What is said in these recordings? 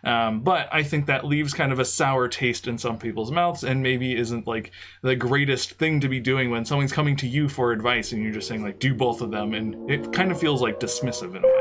But I think that leaves kind of a sour taste in some people's mouths and maybe isn't like the greatest thing to be doing when someone's coming to you for advice and you're just saying like, do both of them. And it kind of feels like dismissive in a way.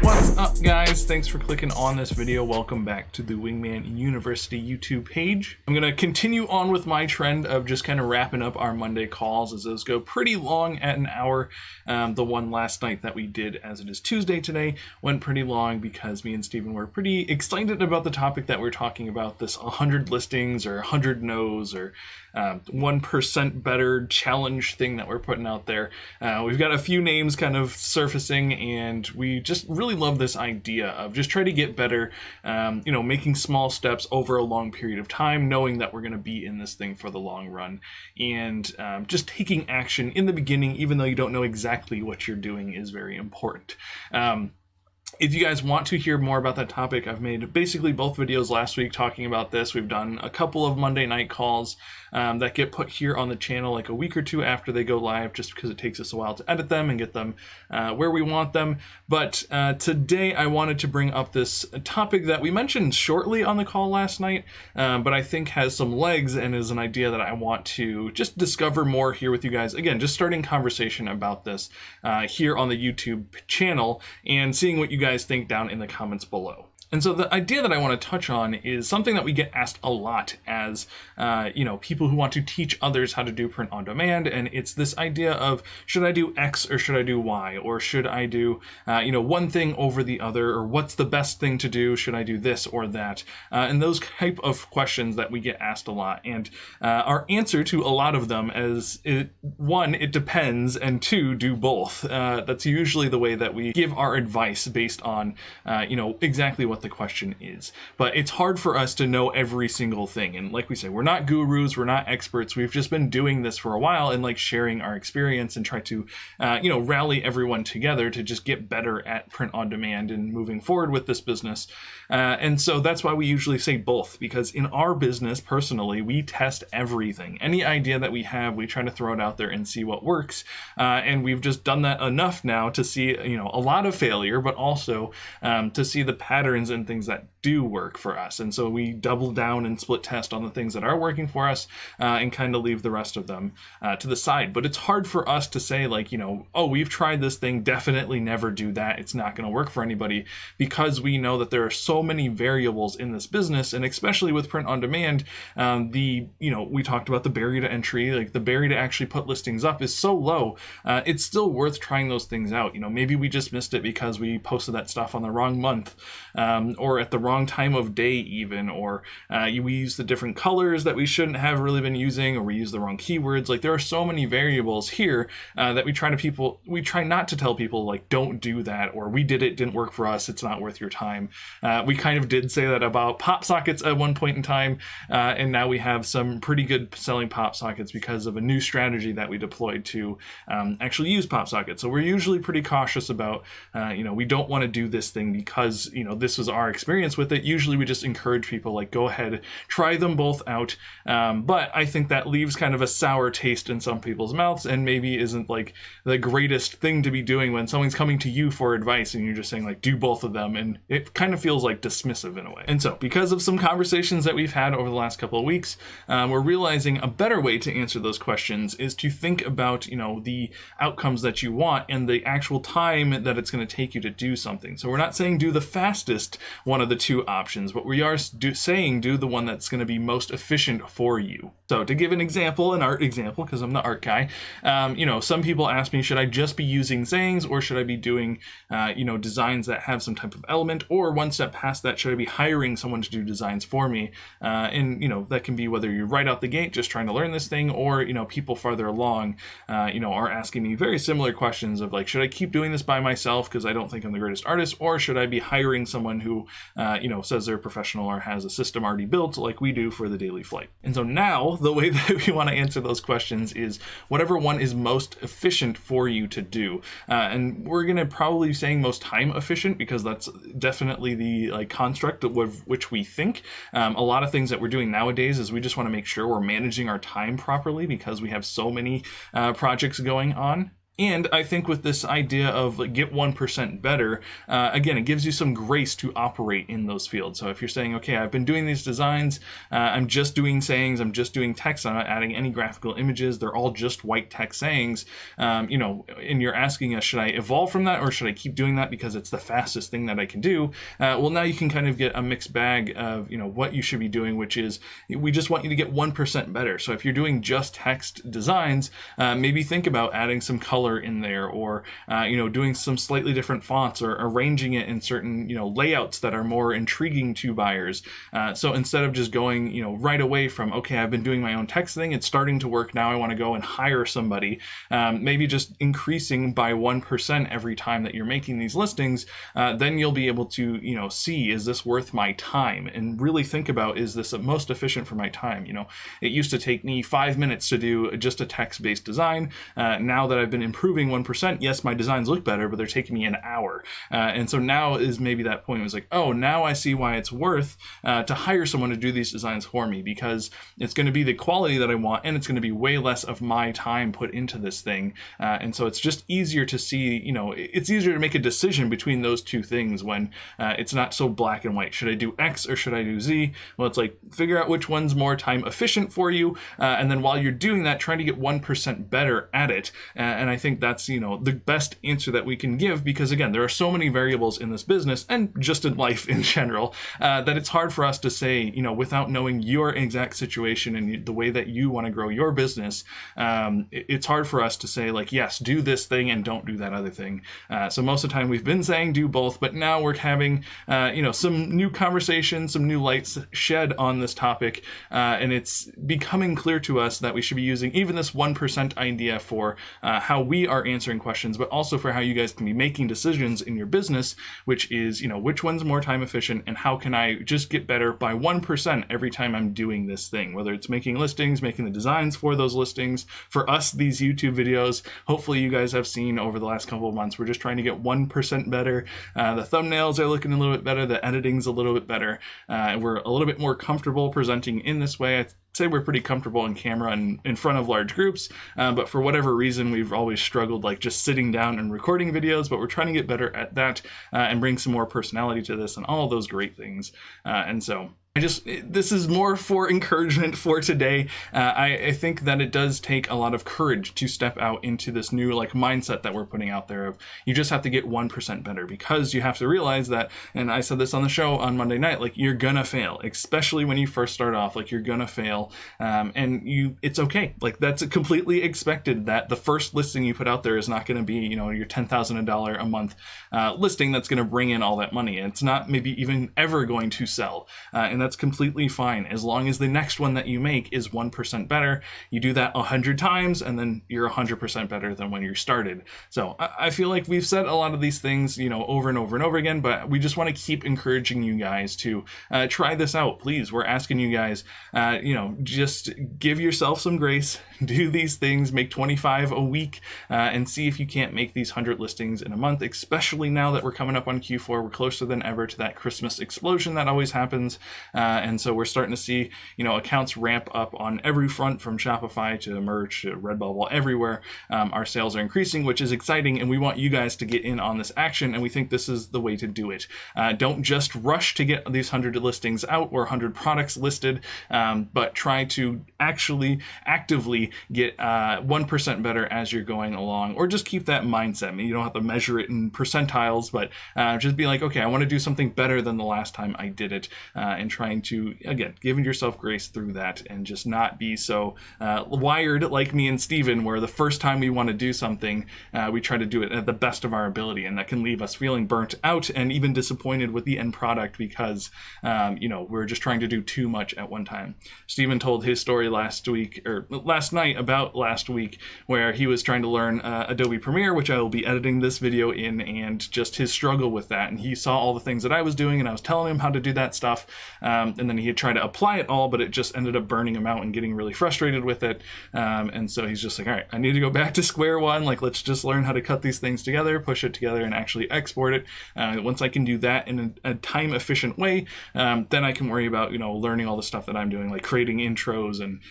What's up, guys? Thanks for clicking on this video. Welcome back to the WingMan University YouTube page. I'm going to continue on with my trend of just kind of wrapping up our Monday calls as those go pretty long at an hour. The one last night that we did, as it is Tuesday today, went pretty long because me and Steven were pretty excited about the topic that we're talking about, this 100 listings or 100 no's or 1% better challenge thing that we're putting out there. We've got a few names kind of surfacing, and we just really love this idea of just try to get better, making small steps over a long period of time, knowing that we're going to be in this thing for the long run, and just taking action in the beginning, even though you don't know exactly what you're doing, is very important. If you guys want to hear more about that topic, I've made basically both videos last week talking about this. We've done a couple of Monday night calls that get put here on the channel like a week or two after they go live, just because it takes us a while to edit them and get them where we want them. But today I wanted to bring up this topic that we mentioned shortly on the call last night, but I think has some legs and is an idea that I want to just discover more here with you guys. Again, just starting conversation about this here on the YouTube channel and seeing what you guys think down in the comments below. And so the idea that I want to touch on is something that we get asked a lot as, people who want to teach others how to do print on demand. And it's this idea of, should I do X or should I do Y? Or should I do, one thing over the other? Or what's the best thing to do? Should I do this or that? And those type of questions that we get asked a lot. And our answer to a lot of them is, one, it depends, and two, do both. That's usually the way that we give our advice based on, exactly what the question is. But it's hard for us to know every single thing. And like we say, we're not gurus, we're not experts. We've just been doing this for a while and like sharing our experience and try to, rally everyone together to just get better at print on demand and moving forward with this business. And so that's why we usually say both, because in our business, personally, we test everything. Any idea that we have, we try to throw it out there and see what works. And we've just done that enough now to see, a lot of failure, but also to see the patterns and things that do work for us. And so we double down and split test on the things that are working for us and kind of leave the rest of them to the side. But it's hard for us to say like, we've tried this thing, definitely never do that. It's not going to work for anybody, because we know that there are so many variables in this business. And especially with print on demand, we talked about the barrier to entry, like the barrier to actually put listings up is so low. It's still worth trying those things out. Maybe we just missed it because we posted that stuff on the wrong month. Or at the wrong time of day even, or we use the different colors that we shouldn't have really been using, or we use the wrong keywords. Like there are so many variables here that we try not to tell people like, don't do that, or we did it, didn't work for us, it's not worth your time. We kind of did say that about pop sockets at one point in time, and now we have some pretty good selling pop sockets because of a new strategy that we deployed to actually use pop sockets. So we're usually pretty cautious about, we don't want to do this thing because, this was our experience with it. Usually we just encourage people like, go ahead, try them both out. But I think that leaves kind of a sour taste in some people's mouths and maybe isn't like the greatest thing to be doing when someone's coming to you for advice and you're just saying like, do both of them. And it kind of feels like dismissive in a way. And so because of some conversations that we've had over the last couple of weeks, we're realizing a better way to answer those questions is to think about, the outcomes that you want and the actual time that it's going to take you to do something. So we're not saying do the fastest one of the two options, but we are saying do the one that's going to be most efficient for you. So to give an example, an art example, because I'm the art guy, some people ask me, should I just be using sayings or should I be doing, designs that have some type of element, or one step past that, should I be hiring someone to do designs for me? And that can be whether you're right out the gate just trying to learn this thing, or, people farther along, are asking me very similar questions of like, should I keep doing this by myself because I don't think I'm the greatest artist, or should I be hiring someone who, says they're professional or has a system already built like we do for the daily flight? And so now the way that we want to answer those questions is whatever one is most efficient for you to do. And we're going to probably be saying most time efficient because that's definitely the construct of which we think. A lot of things that we're doing nowadays is we just want to make sure we're managing our time properly because we have so many projects going on. And I think with this idea of like, get 1% better, again, it gives you some grace to operate in those fields. So if you're saying, okay, I've been doing these designs, I'm just doing sayings, I'm just doing text, I'm not adding any graphical images, they're all just white text sayings, and you're asking us, should I evolve from that or should I keep doing that because it's the fastest thing that I can do? Well, now you can kind of get a mixed bag of, what you should be doing, which is we just want you to get 1% better. So if you're doing just text designs, maybe think about adding some color in there, or doing some slightly different fonts, or arranging it in certain layouts that are more intriguing to buyers. So instead of just going right away from, okay, I've been doing my own text thing, it's starting to work, now I want to go and hire somebody, maybe just increasing by 1% every time that you're making these listings, then you'll be able to see, is this worth my time, and really think about, is this most efficient for my time? It used to take me 5 minutes to do just a text-based design. Now that I've been improving 1%, yes, my designs look better, but they're taking me an hour. And so now is maybe that point. It was like, oh, now I see why it's worth to hire someone to do these designs for me, because it's going to be the quality that I want, and it's going to be way less of my time put into this thing. And so it's just easier to see, it's easier to make a decision between those two things when it's not so black and white. Should I do X or should I do Z? Well, it's like, figure out which one's more time efficient for you. And then while you're doing that, trying to get 1% better at it. And I think that's, the best answer that we can give, because again, there are so many variables in this business and just in life in general, that it's hard for us to say, without knowing your exact situation and the way that you want to grow your business, it's hard for us to say like, yes, do this thing and don't do that other thing. So most of the time we've been saying do both, but now we're having, some new conversations, some new lights shed on this topic, and it's becoming clear to us that we should be using even this 1% idea for how we are answering questions, but also for how you guys can be making decisions in your business, which is, which one's more time efficient and how can I just get better by 1% every time I'm doing this thing, whether it's making listings, making the designs for those listings. For us, these YouTube videos, hopefully you guys have seen over the last couple of months, we're just trying to get 1% better. The thumbnails are looking a little bit better, the editing's a little bit better, we're a little bit more comfortable presenting in this way. I'd say we're pretty comfortable in camera and in front of large groups, but for whatever reason we've always struggled like just sitting down and recording videos, but we're trying to get better at that and bring some more personality to this and all of those great things. And so this is more for encouragement for today. I think that it does take a lot of courage to step out into this new mindset that we're putting out there of you just have to get 1% better, because you have to realize that, and I said this on the show on Monday night, you're gonna fail, especially when you first start off, you're gonna fail, and it's okay. That's completely expected that the first listing you put out there is not gonna be, your $10,000 a month listing that's gonna bring in all that money. It's not maybe even ever going to sell, and that's completely fine as long as the next one that you make is 1% better. You do that 100 times and then you're 100% better than when you started. So I feel like we've said a lot of these things, over and over and over again, but we just want to keep encouraging you guys to try this out. Please, we're asking you guys, just give yourself some grace, do these things, make 25 a week, and see if you can't make these 100 listings in a month, especially now that we're coming up on Q4. We're closer than ever to that Christmas explosion that always happens. And so we're starting to see, accounts ramp up on every front, from Shopify to merch to Redbubble, everywhere. Our sales are increasing, which is exciting, and we want you guys to get in on this action, and we think this is the way to do it. Don't just rush to get these 100 listings out or 100 products listed, but try to actually actively get 1% better as you're going along, or just keep that mindset. I mean, you don't have to measure it in percentiles, but just be like, okay, I want to do something better than the last time I did it, and trying to, again, giving yourself grace through that, and just not be so wired like me and Steven, where the first time we want to do something, we try to do it at the best of our ability, and that can leave us feeling burnt out and even disappointed with the end product because, we're just trying to do too much at one time. Steven told his story last night about last week, where he was trying to learn Adobe Premiere, which I will be editing this video in, and just his struggle with that. And he saw all the things that I was doing, and I was telling him how to do that stuff. and then he had tried to apply it all, but it just ended up burning him out and getting really frustrated with it. And so he's just like, all right, I need to go back to square one. Like, let's just learn how to cut these things together, push it together, and actually export it. Once I can do that in a time efficient way, then I can worry about, learning all the stuff that I'm doing, like creating intros and,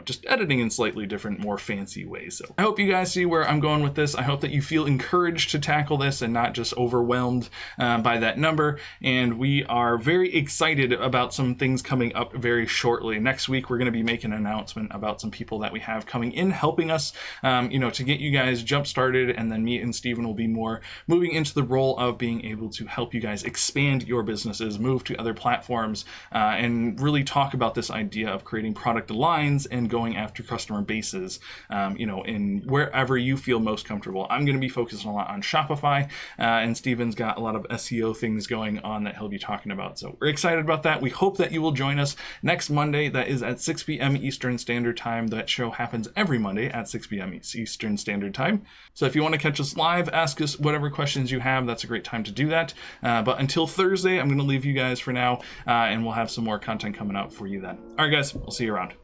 just editing in slightly different, more fancy ways. So I hope you guys see where I'm going with this. I hope that you feel encouraged to tackle this and not just overwhelmed by that number. And we are very excited about some things coming up very shortly. Next week, we're going to be making an announcement about some people that we have coming in, helping us, to get you guys jump started. And then me and Steven will be more moving into the role of being able to help you guys expand your businesses, move to other platforms, and really talk about this idea of creating product lines and going after customer bases, in wherever you feel most comfortable. I'm going to be focusing a lot on Shopify, and Steven's got a lot of SEO things going on that he'll be talking about. So we're excited about that. We hope that you will join us next Monday. That is at 6 p.m. Eastern Standard Time. That show happens every Monday at 6 p.m. Eastern Standard Time. So if you want to catch us live, ask us whatever questions you have. That's a great time to do that. But until Thursday, I'm going to leave you guys for now, and we'll have some more content coming out for you then. All right, guys, we'll see you around.